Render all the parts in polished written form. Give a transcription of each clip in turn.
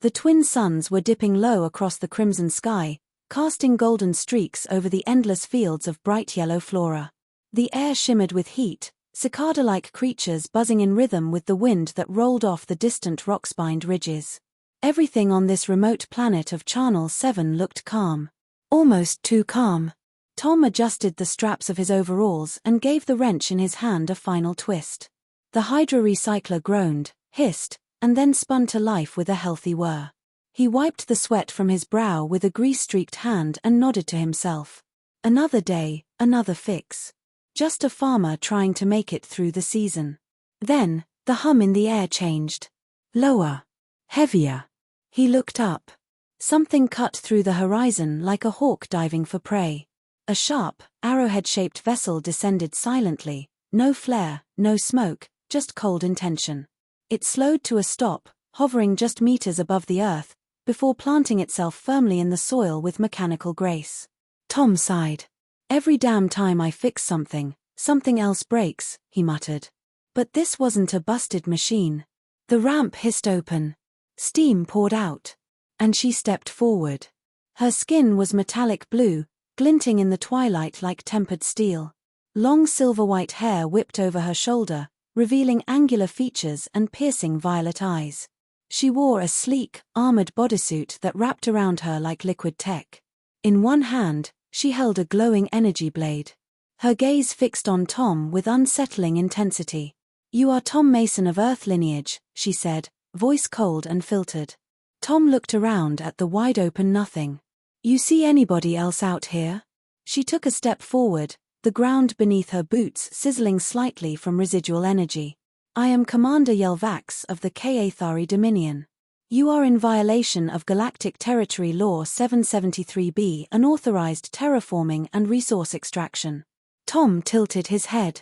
The twin suns were dipping low across the crimson sky, casting golden streaks over the endless fields of bright yellow flora. The air shimmered with heat, cicada-like creatures buzzing in rhythm with the wind that rolled off the distant rock-spined ridges. Everything on this remote planet of Charnel 7 looked calm. Almost too calm. Tom adjusted the straps of his overalls and gave the wrench in his hand a final twist. The hydro-recycler groaned, hissed, and then spun to life with a healthy whir. He wiped the sweat from his brow with a grease-streaked hand and nodded to himself. Another day, another fix. Just a farmer trying to make it through the season. Then, the hum in the air changed. Lower. Heavier. He looked up. Something cut through the horizon like a hawk diving for prey. A sharp, arrowhead-shaped vessel descended silently, no flare, no smoke, just cold intention. It slowed to a stop, hovering just meters above the earth, before planting itself firmly in the soil with mechanical grace. Tom sighed. Every damn time I fix something, something else breaks, he muttered. But this wasn't a busted machine. The ramp hissed open. Steam poured out. And she stepped forward. Her skin was metallic blue, glinting in the twilight like tempered steel. Long silver-white hair whipped over her shoulder, revealing angular features and piercing violet eyes. She wore a sleek, armored bodysuit that wrapped around her like liquid tech. In one hand, she held a glowing energy blade. Her gaze fixed on Tom with unsettling intensity. "You are Tom Mason of Earth lineage," she said, voice cold and filtered. Tom looked around at the wide-open nothing. "You see anybody else out here?" She took a step forward, the ground beneath her boots sizzling slightly from residual energy. "I am Commander Yelvax of the Kaathari Dominion. You are in violation of Galactic Territory Law 773B, unauthorized terraforming and resource extraction." Tom tilted his head.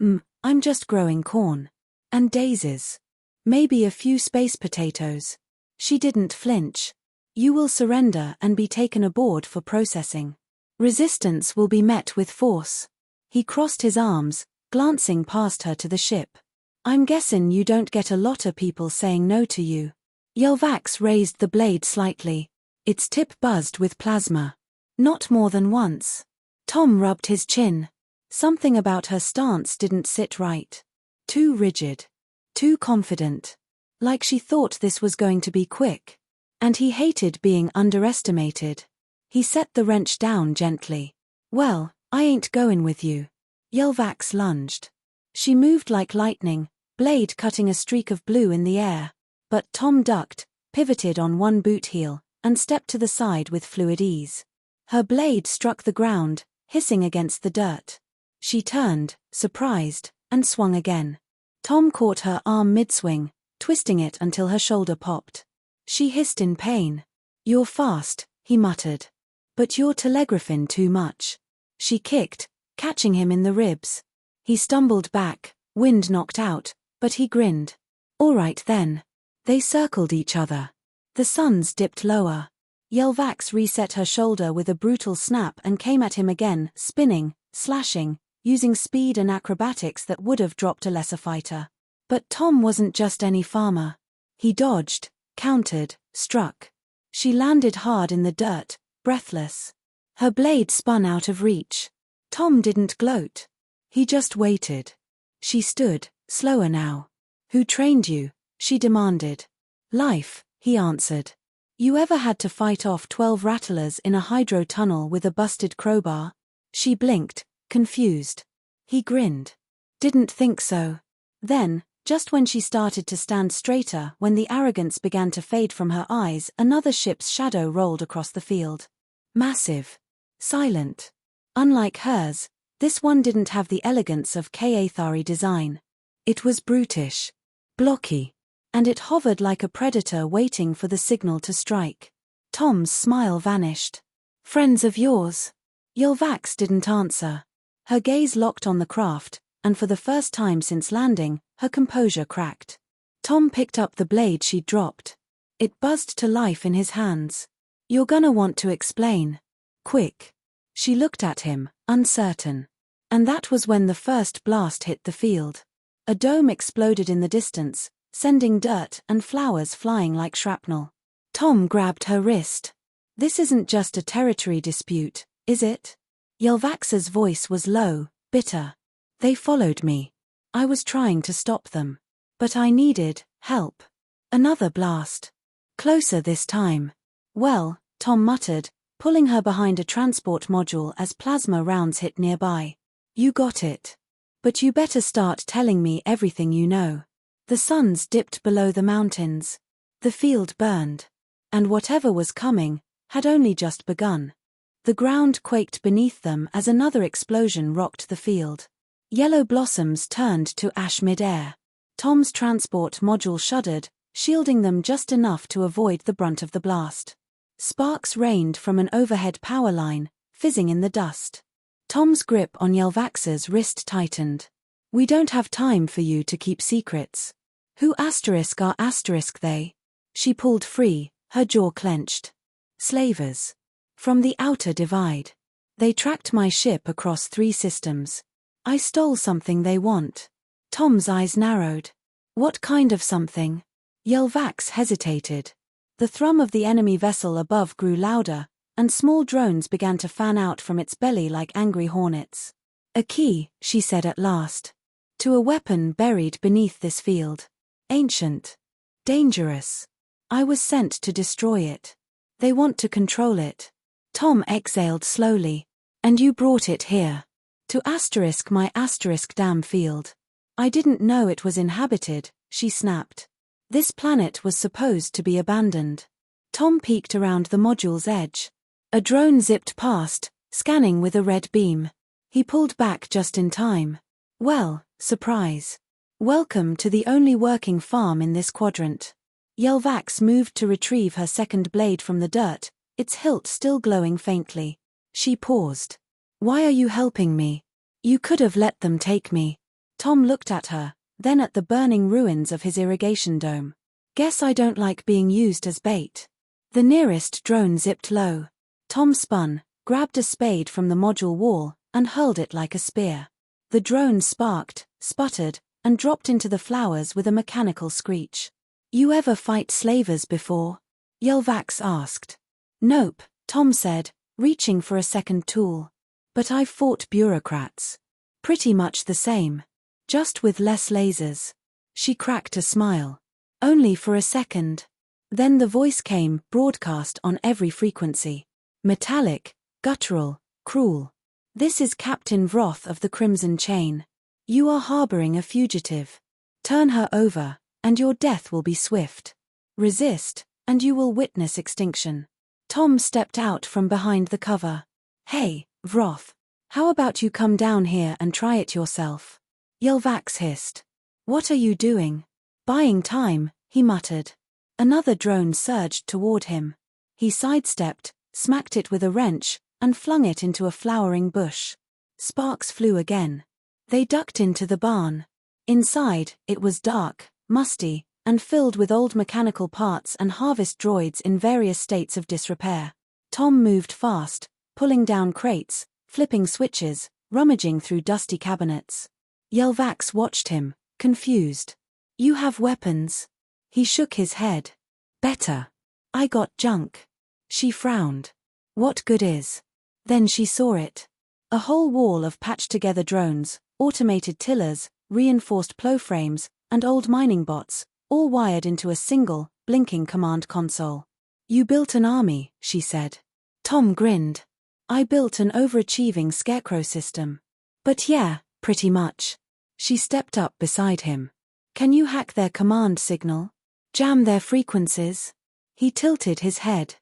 I'm just growing corn. And daisies. Maybe a few space potatoes." She didn't flinch. "You will surrender and be taken aboard for processing. Resistance will be met with force." He crossed his arms, glancing past her to the ship. "I'm guessing you don't get a lot of people saying no to you." Yelvax raised the blade slightly. Its tip buzzed with plasma. "Not more than once." Tom rubbed his chin. Something about her stance didn't sit right. Too rigid. Too confident. Like she thought this was going to be quick. And he hated being underestimated. He set the wrench down gently. "Well, I ain't going with you." Yelvax lunged. She moved like lightning, blade cutting a streak of blue in the air. But Tom ducked, pivoted on one boot heel, and stepped to the side with fluid ease. Her blade struck the ground, hissing against the dirt. She turned, surprised, and swung again. Tom caught her arm mid-swing, twisting it until her shoulder popped. She hissed in pain. "You're fast," he muttered. "But you're telegraphing too much." She kicked, catching him in the ribs. He stumbled back, wind knocked out, but he grinned. "All right then." They circled each other. The suns dipped lower. Yelvax reset her shoulder with a brutal snap and came at him again, spinning, slashing, using speed and acrobatics that would have dropped a lesser fighter. But Tom wasn't just any farmer. He dodged, countered, struck. She landed hard in the dirt, breathless. Her blade spun out of reach. Tom didn't gloat. He just waited. She stood, slower now. "Who trained you?" she demanded. "Life," he answered. "You ever had to fight off 12 rattlers in a hydro tunnel with a busted crowbar?" She blinked, confused. He grinned. "Didn't think so." Then, just when she started to stand straighter, when the arrogance began to fade from her eyes, another ship's shadow rolled across the field. Massive. Silent. Unlike hers, this one didn't have the elegance of Kaathari design. It was brutish. Blocky. And it hovered like a predator waiting for the signal to strike. Tom's smile vanished. "Friends of yours?" Yelvax didn't answer. Her gaze locked on the craft, and for the first time since landing, her composure cracked. Tom picked up the blade she'd dropped. It buzzed to life in his hands. "You're gonna want to explain. Quick." She looked at him, uncertain. And that was when the first blast hit the field. A dome exploded in the distance, sending dirt and flowers flying like shrapnel. Tom grabbed her wrist. This isn't just a territory dispute, is it? Yelvax's voice was low, bitter. They followed me. I was trying to stop them. But I needed help. Another blast. Closer this time. Well, Tom muttered, pulling her behind a transport module as plasma rounds hit nearby. You got it. But you better start telling me everything you know. The suns dipped below the mountains. The field burned. And whatever was coming had only just begun. The ground quaked beneath them as another explosion rocked the field. Yellow blossoms turned to ash mid-air. Tom's transport module shuddered, shielding them just enough to avoid the brunt of the blast. Sparks rained from an overhead power line, fizzing in the dust. Tom's grip on Yelvax's wrist tightened. We don't have time for you to keep secrets. Who are they? She pulled free, her jaw clenched. Slavers. From the outer divide. They tracked my ship across 3 systems. I stole something they want. Tom's eyes narrowed. What kind of something? Yelvax hesitated. The thrum of the enemy vessel above grew louder, and small drones began to fan out from its belly like angry hornets. A key, she said at last. To a weapon buried beneath this field. Ancient. Dangerous. I was sent to destroy it. They want to control it. Tom exhaled slowly. And you brought it here. To my damn field. I didn't know it was inhabited, she snapped. This planet was supposed to be abandoned. Tom peeked around the module's edge. A drone zipped past, scanning with a red beam. He pulled back just in time. Well, surprise. Welcome to the only working farm in this quadrant. Yelvax moved to retrieve her second blade from the dirt, its hilt still glowing faintly. She paused. Why are you helping me? You could have let them take me. Tom looked at her, then at the burning ruins of his irrigation dome. Guess I don't like being used as bait. The nearest drone zipped low. Tom spun, grabbed a spade from the module wall, and hurled it like a spear. The drone sparked, sputtered, and dropped into the flowers with a mechanical screech. You ever fight slavers before? Yelvax asked. Nope, Tom said, reaching for a second tool. But I've fought bureaucrats. Pretty much the same. Just with less lasers. She cracked a smile. Only for a second. Then the voice came, broadcast on every frequency. Metallic, guttural, cruel. This is Captain Vroth of the Crimson Chain. You are harboring a fugitive. Turn her over, and your death will be swift. Resist, and you will witness extinction. Tom stepped out from behind the cover. Hey, Vroth. How about you come down here and try it yourself? Yelvax hissed. What are you doing? Buying time, he muttered. Another drone surged toward him. He sidestepped, smacked it with a wrench, and flung it into a flowering bush. Sparks flew again. They ducked into the barn. Inside, it was dark, musty, and filled with old mechanical parts and harvest droids in various states of disrepair. Tom moved fast, pulling down crates, flipping switches, rummaging through dusty cabinets. Yelvax watched him, confused. You have weapons? He shook his head. Better. I got junk. She frowned. What good is? Then she saw it. A whole wall of patched-together drones, automated tillers, reinforced plow frames, and old mining bots, all wired into a single, blinking command console. You built an army, she said. Tom grinned. I built an overachieving scarecrow system. But yeah, pretty much. She stepped up beside him. Can you hack their command signal? Jam their frequencies? He tilted his head.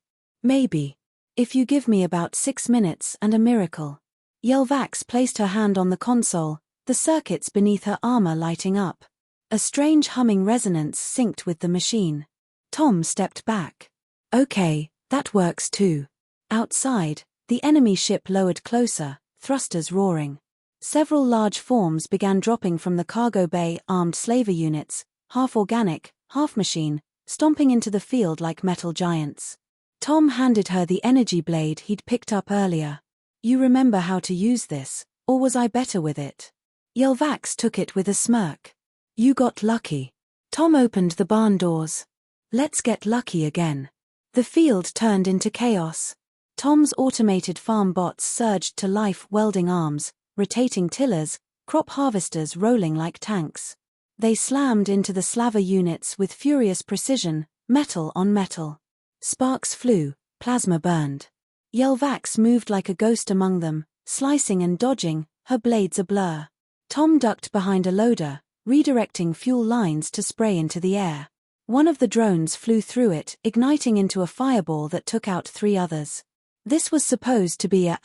Maybe. If you give me about 6 minutes and a miracle. Yelvax placed her hand on the console, the circuits beneath her armor lighting up. A strange humming resonance synced with the machine. Tom stepped back. Okay, that works too. Outside, the enemy ship lowered closer, thrusters roaring. Several large forms began dropping from the cargo bay, armed slaver units, half organic, half machine, stomping into the field like metal giants. Tom handed her the energy blade he'd picked up earlier. You remember how to use this, or was I better with it? Yelvax took it with a smirk. You got lucky. Tom opened the barn doors. Let's get lucky again. The field turned into chaos. Tom's automated farm bots surged to life, welding arms, rotating tillers, crop harvesters rolling like tanks. They slammed into the slaver units with furious precision, metal on metal. Sparks flew, plasma burned. Yelvax moved like a ghost among them, slicing and dodging, her blades a blur. Tom ducked behind a loader, redirecting fuel lines to spray into the air. One of the drones flew through it, igniting into a fireball that took out 3 others. This was supposed to be a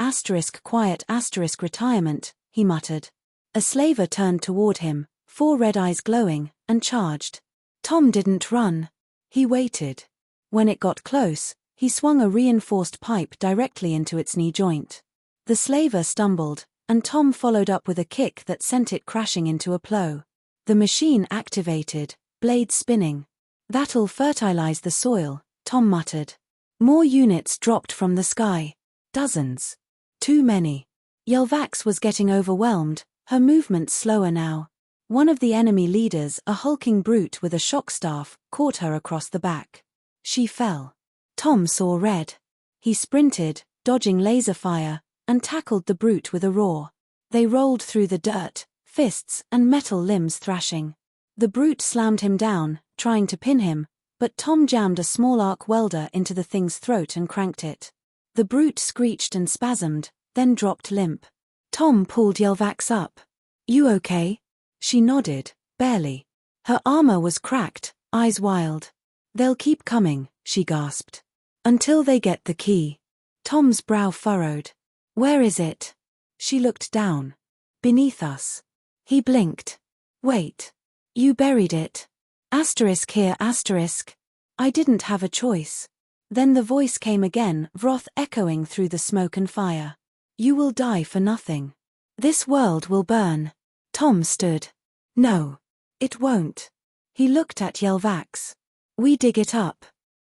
quiet retirement, he muttered. A slaver turned toward him, 4 red eyes glowing, and charged. Tom didn't run. He waited. When it got close, he swung a reinforced pipe directly into its knee joint. The slaver stumbled, and Tom followed up with a kick that sent it crashing into a plow. The machine activated, blades spinning. "That'll fertilize the soil," Tom muttered. More units dropped from the sky. Dozens. Too many. Yelvax was getting overwhelmed, her movements slower now. One of the enemy leaders, a hulking brute with a shock staff, caught her across the back. She fell. Tom saw red. He sprinted, dodging laser fire, and tackled the brute with a roar. They rolled through the dirt, fists and metal limbs thrashing. The brute slammed him down, trying to pin him, but Tom jammed a small arc welder into the thing's throat and cranked it. The brute screeched and spasmed, then dropped limp. Tom pulled Yelvax up. "You okay?" She nodded, barely. Her armor was cracked, eyes wild. "They'll keep coming," she gasped. "Until they get the key." Tom's brow furrowed. "Where is it?" She looked down. "Beneath us." He blinked. "Wait. You buried it. Asterisk here asterisk. I didn't have a choice." Then the voice came again, wrath echoing through the smoke and fire. "You will die for nothing. This world will burn." Tom stood. "No. It won't." He looked at Yelvax. "We dig it up.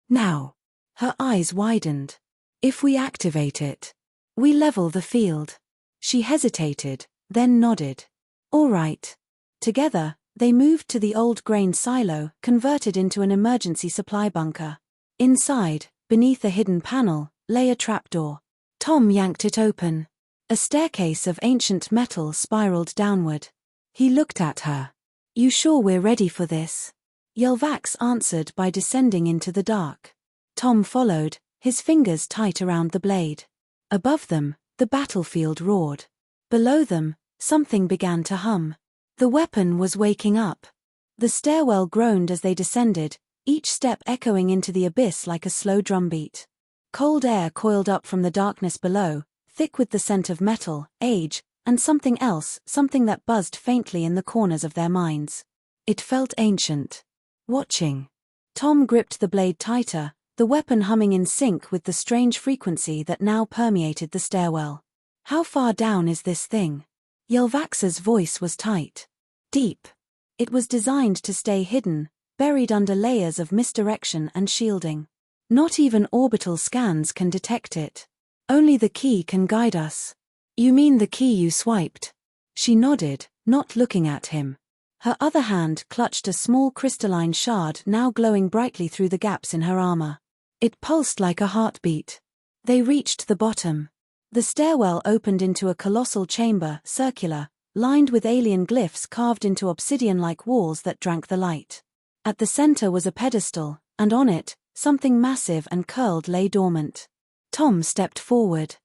Now." Her eyes widened. "If we activate it, we level the field." She hesitated, then nodded. "All right." Together, they moved to the old grain silo, converted into an emergency supply bunker. Inside, beneath a hidden panel, lay a trapdoor. Tom yanked it open. A staircase of ancient metal spiraled downward. He looked at her. "You sure we're ready for this?" Yelvax answered by descending into the dark. Tom followed, his fingers tight around the blade. Above them, the battlefield roared. Below them, something began to hum. The weapon was waking up. The stairwell groaned as they descended, each step echoing into the abyss like a slow drumbeat. Cold air coiled up from the darkness below, thick with the scent of metal, age, and something else, something that buzzed faintly in the corners of their minds. It felt ancient. Watching. Tom gripped the blade tighter, the weapon humming in sync with the strange frequency that now permeated the stairwell. "How far down is this thing?" Yelvax's voice was tight. Deep. It was designed to stay hidden, buried under layers of misdirection and shielding. Not even orbital scans can detect it. Only the key can guide us. "You mean the key you swiped?" She nodded, not looking at him. Her other hand clutched a small crystalline shard now glowing brightly through the gaps in her armor. It pulsed like a heartbeat. They reached the bottom. The stairwell opened into a colossal chamber, circular, lined with alien glyphs carved into obsidian-like walls that drank the light. At the center was a pedestal, and on it, something massive and curled lay dormant. Tom stepped forward.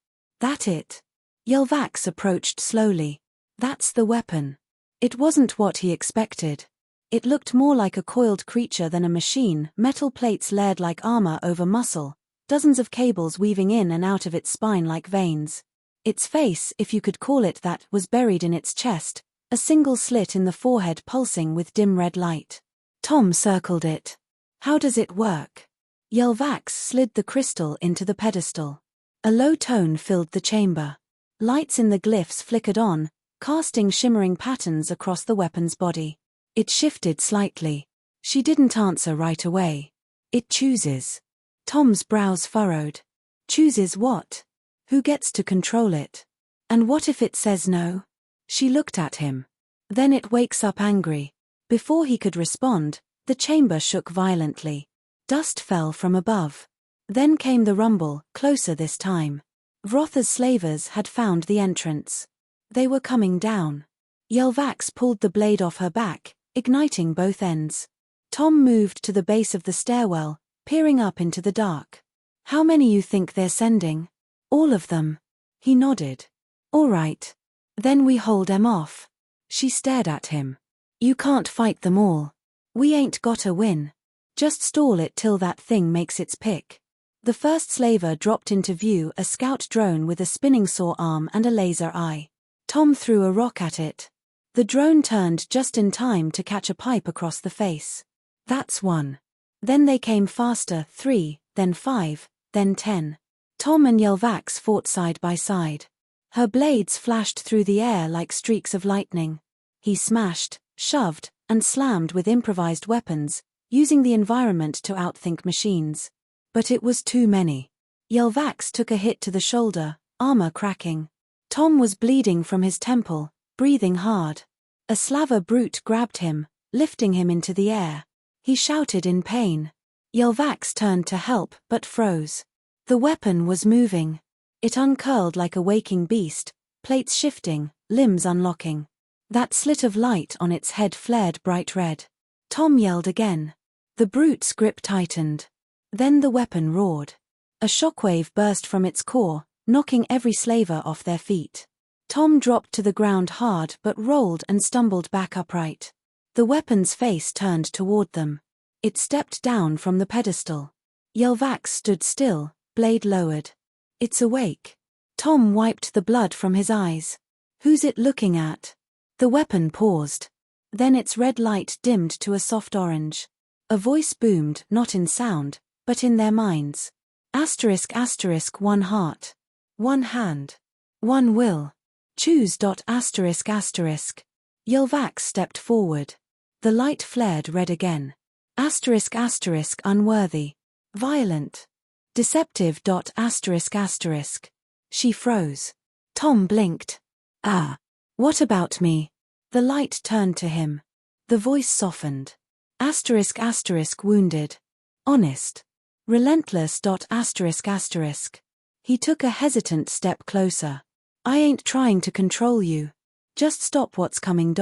"That it?" Yelvax approached slowly. "That's the weapon." It wasn't what he expected. It looked more like a coiled creature than a machine, metal plates layered like armor over muscle, dozens of cables weaving in and out of its spine like veins. Its face, if you could call it that, was buried in its chest, a single slit in the forehead pulsing with dim red light. Tom circled it. "How does it work?" Yelvax slid the crystal into the pedestal. A low tone filled the chamber. Lights in the glyphs flickered on, casting shimmering patterns across the weapon's body. It shifted slightly. She didn't answer right away. "It chooses." Tom's brows furrowed. "Chooses what? Who gets to control it? And what if it says no?" She looked at him. "Then it wakes up angry." Before he could respond, the chamber shook violently. Dust fell from above. Then came the rumble, closer this time. Vrotha's slavers had found the entrance. They were coming down. Yelvax pulled the blade off her back, igniting both ends. Tom moved to the base of the stairwell, peering up into the dark. "How many you think they're sending?" "All of them." He nodded. "All right. Then we hold 'em off." She stared at him. "You can't fight them all. We ain't gotta win. Just stall it till that thing makes its pick." The first slaver dropped into view, a scout drone with a spinning saw arm and a laser eye. Tom threw a rock at it. The drone turned just in time to catch a pipe across the face. "That's one." Then they came faster, 3, then 5, then 10. Tom and Yelvax fought side by side. Her blades flashed through the air like streaks of lightning. He smashed, shoved, and slammed with improvised weapons, using the environment to outthink machines. But it was too many. Yelvax took a hit to the shoulder, armor cracking. Tom was bleeding from his temple, breathing hard. A Slava brute grabbed him, lifting him into the air. He shouted in pain. Yelvax turned to help but froze. The weapon was moving. It uncurled like a waking beast, plates shifting, limbs unlocking. That slit of light on its head flared bright red. Tom yelled again. The brute's grip tightened. Then the weapon roared. A shockwave burst from its core, knocking every slaver off their feet. Tom dropped to the ground hard but rolled and stumbled back upright. The weapon's face turned toward them. It stepped down from the pedestal. Yelvax stood still, blade lowered. "It's awake." Tom wiped the blood from his eyes. "Who's it looking at?" The weapon paused. Then its red light dimmed to a soft orange. A voice boomed, not in sound, but in their minds. Asterisk asterisk, one heart. One hand. One will. Choose. Asterisk asterisk. Yelvax stepped forward. The light flared red again. Asterisk asterisk, unworthy. Violent. Deceptive. Asterisk asterisk. She froze. Tom blinked. "Ah. What about me?" The light turned to him. The voice softened. Asterisk asterisk, wounded. Honest. Relentless. Asterisk asterisk. He took a hesitant step closer. "I ain't trying to control you. Just stop what's coming.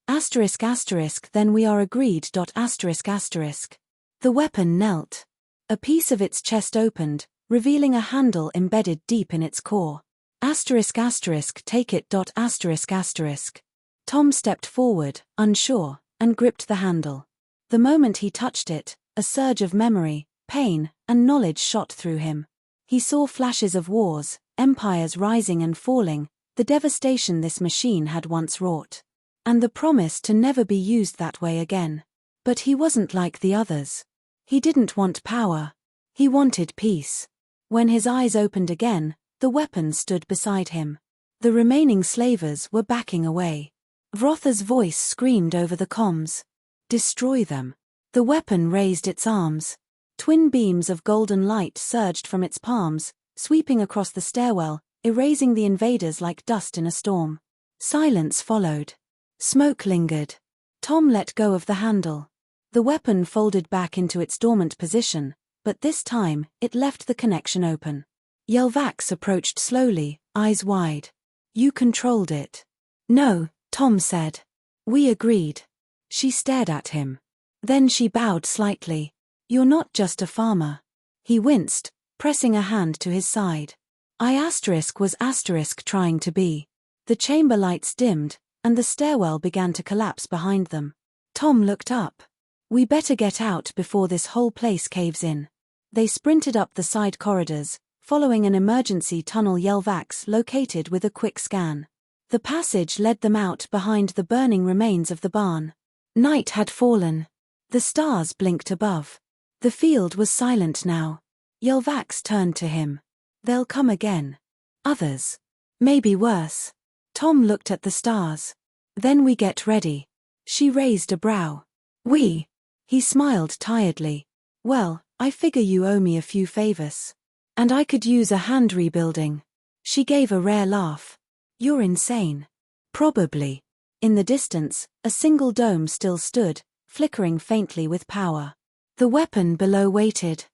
Asterisk asterisk, then we are agreed. Asterisk asterisk." The weapon knelt. A piece of its chest opened, revealing a handle embedded deep in its core. Asterisk asterisk, take it. Asterisk asterisk. Tom stepped forward, unsure, and gripped the handle. The moment he touched it, a surge of memory, pain, and knowledge shot through him. He saw flashes of wars, empires rising and falling, the devastation this machine had once wrought. And the promise to never be used that way again. But he wasn't like the others. He didn't want power. He wanted peace. When his eyes opened again, the weapon stood beside him. The remaining slavers were backing away. Vrotha's voice screamed over the comms. "Destroy them." The weapon raised its arms. Twin beams of golden light surged from its palms, sweeping across the stairwell, erasing the invaders like dust in a storm. Silence followed. Smoke lingered. Tom let go of the handle. The weapon folded back into its dormant position, but this time, it left the connection open. Yelvax approached slowly, eyes wide. "You controlled it." "No," Tom said. "We agreed." She stared at him. Then she bowed slightly. "You're not just a farmer." He winced, pressing a hand to his side. "I was trying to be." The chamber lights dimmed, and the stairwell began to collapse behind them. Tom looked up. "We better get out before this whole place caves in." They sprinted up the side corridors, following an emergency tunnel Yelvax located with a quick scan. The passage led them out behind the burning remains of the barn. Night had fallen. The stars blinked above. The field was silent now. Yelvax turned to him. "They'll come again. Others. Maybe worse." Tom looked at the stars. "Then we get ready." She raised a brow. "We?" He smiled tiredly. "Well, I figure you owe me a few favors. And I could use a hand rebuilding." She gave a rare laugh. "You're insane." "Probably." In the distance, a single dome still stood, flickering faintly with power. The weapon below waited.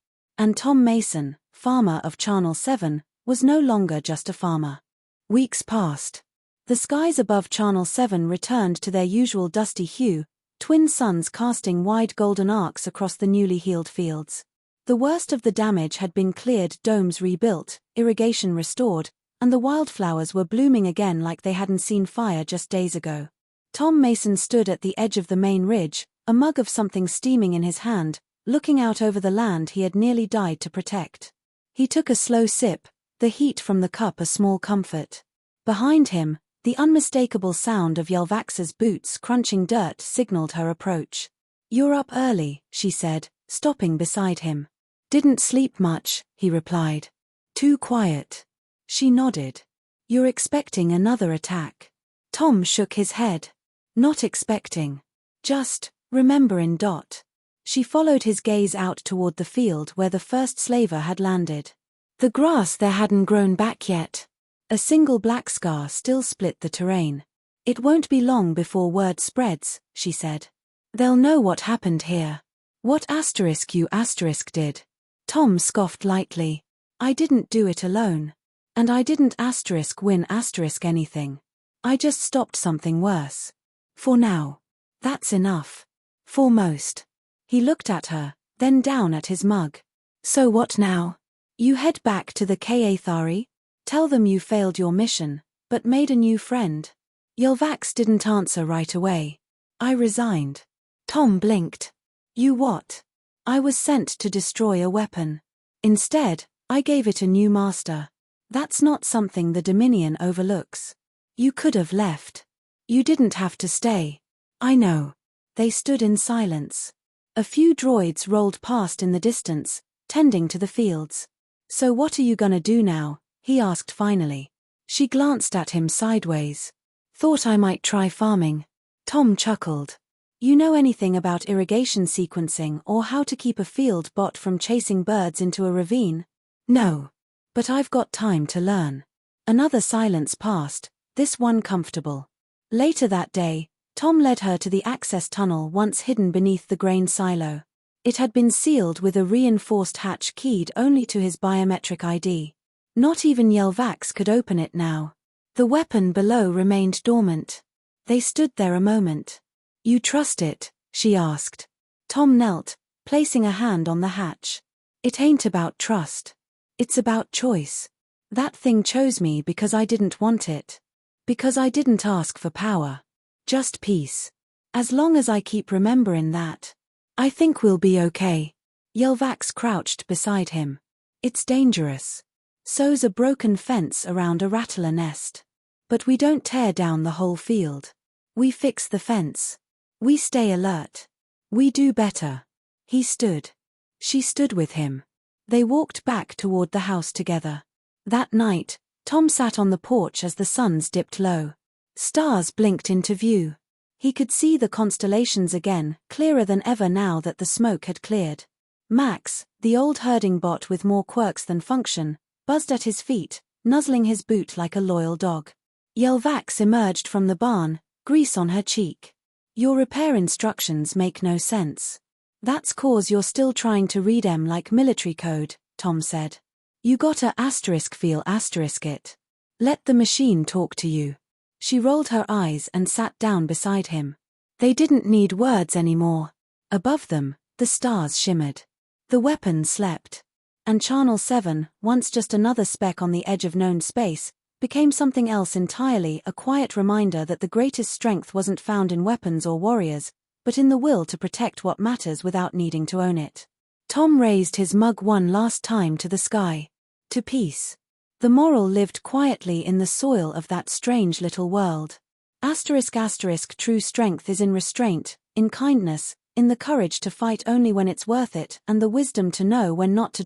And Tom Mason, farmer of Channel 7, was no longer just a farmer. Weeks passed. The skies above Channel 7 returned to their usual dusty hue, twin suns casting wide golden arcs across the newly healed fields. The worst of the damage had been cleared, domes rebuilt, irrigation restored, and the wildflowers were blooming again like they hadn't seen fire just days ago. Tom Mason stood at the edge of the main ridge, a mug of something steaming in his hand, looking out over the land he had nearly died to protect. He took a slow sip, the heat from the cup a small comfort. Behind him, the unmistakable sound of Yelvax's boots crunching dirt signaled her approach. "You're up early," she said, stopping beside him. "Didn't sleep much," he replied. "Too quiet." She nodded. "You're expecting another attack?" Tom shook his head. "Not expecting. Just, remembering. She followed his gaze out toward the field where the first slaver had landed. The grass there hadn't grown back yet. A single black scar still split the terrain. "It won't be long before word spreads," she said. "They'll know what happened here." "What you did?" Tom scoffed lightly. "I didn't do it alone. And I didn't win anything. I just stopped something worse. For now. That's enough. For most." He looked at her, then down at his mug. "So what now? You head back to the Kaathari? Tell them you failed your mission, but made a new friend?" Yelvax didn't answer right away. "I resigned." Tom blinked. "You what?" "I was sent to destroy a weapon. Instead, I gave it a new master. That's not something the Dominion overlooks. You could have left. You didn't have to stay." "I know." They stood in silence. A few droids rolled past in the distance, tending to the fields. "So what are you gonna do now?" he asked finally. She glanced at him sideways. "Thought I might try farming." Tom chuckled. "You know anything about irrigation sequencing or how to keep a field bot from chasing birds into a ravine?" "No. But I've got time to learn." Another silence passed, this one comfortable. Later that day, Tom led her to the access tunnel once hidden beneath the grain silo. It had been sealed with a reinforced hatch keyed only to his biometric ID. Not even Yelvax could open it now. The weapon below remained dormant. They stood there a moment. "You trust it?" she asked. Tom knelt, placing a hand on the hatch. "It ain't about trust. It's about choice. That thing chose me because I didn't want it. Because I didn't ask for power. Just peace. As long as I keep remembering that, I think we'll be okay." Yelvax crouched beside him. "It's dangerous. So's a broken fence around a rattler nest. But we don't tear down the whole field. We fix the fence. We stay alert. We do better." He stood. She stood with him. They walked back toward the house together. That night, Tom sat on the porch as the suns dipped low. Stars blinked into view. He could see the constellations again, clearer than ever now that the smoke had cleared. Max, the old herding bot with more quirks than function, buzzed at his feet, nuzzling his boot like a loyal dog. Yelvax emerged from the barn, grease on her cheek. "Your repair instructions make no sense." "That's 'cause you're still trying to read 'em like military code," Tom said. "You gotta feel it. Let the machine talk to you." She rolled her eyes and sat down beside him. They didn't need words anymore. Above them, the stars shimmered. The weapon slept. And Channel 7, once just another speck on the edge of known space, became something else entirely, a quiet reminder that the greatest strength wasn't found in weapons or warriors, but in the will to protect what matters without needing to own it. Tom raised his mug one last time to the sky. To peace. The moral lived quietly in the soil of that strange little world. True strength is in restraint, in kindness, in the courage to fight only when it's worth it, and the wisdom to know when not to.